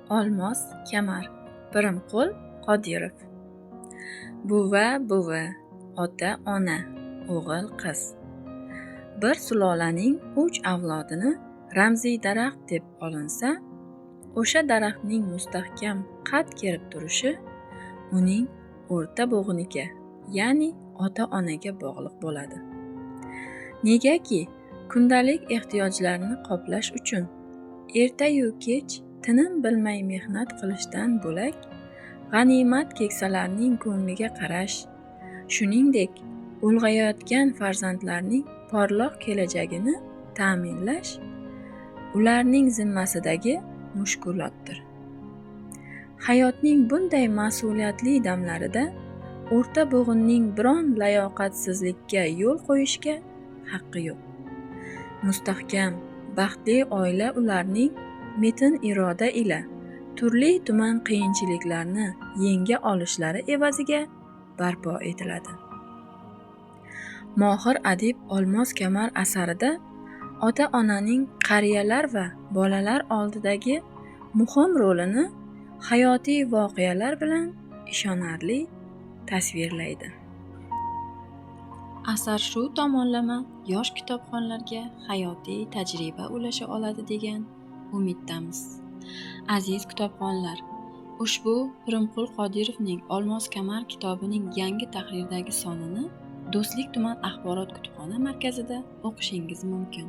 Olmos Kamar, Pirimqul Qodirov. Buva, ota-ona, o'g'il-qiz. Bir sulolaning 3 avlodini ramziy daraxt deb olinsa, o'sha daraxtning mustahkam qad kerib turishi uning o'rta bo'g'iniga, ya'ni ota-onaga bog'liq bo'ladi. Negaki, kundalik ehtiyojlarni qoplash uchun ertayu kech tinim bilmay mehnat qilishdan bo'lak, g'animat keksalarning ko'ngliga qarash, shuningdek, ulg'ayayotgan farzandlarning porloq kelajagini ta'minlash ularning zimmasidagi mushkulotdir. Hayotning bunday mas'uliyatli damlarida o'rta bo'g'inning biron layoqatsizlikka yo'l qo'yishga haqqi yo'q. Mustahkam, baxtli oila ularning metin iroda ila turli-tuman qiyinchiliklarni yenga olishlari evaziga barpo etiladi. Mohir adib Olmos Kamar asarida ota-onaning qariyalar va bolalar oldidagi muhim rolini hayotiy voqealar bilan ishonarli tasvirlaydi. Asar shu tomonlama yosh kitobxonlarga hayotiy tajriba ulasha oladi degan umiddamiz. Aziz kitobxonlar, ushbu Pirimqul Qodirovning Olmos Kamar kitobining yangi tahrirdagi sonini Do'stlik tuman axborot kutubxona markazida o'qishingiz mumkin.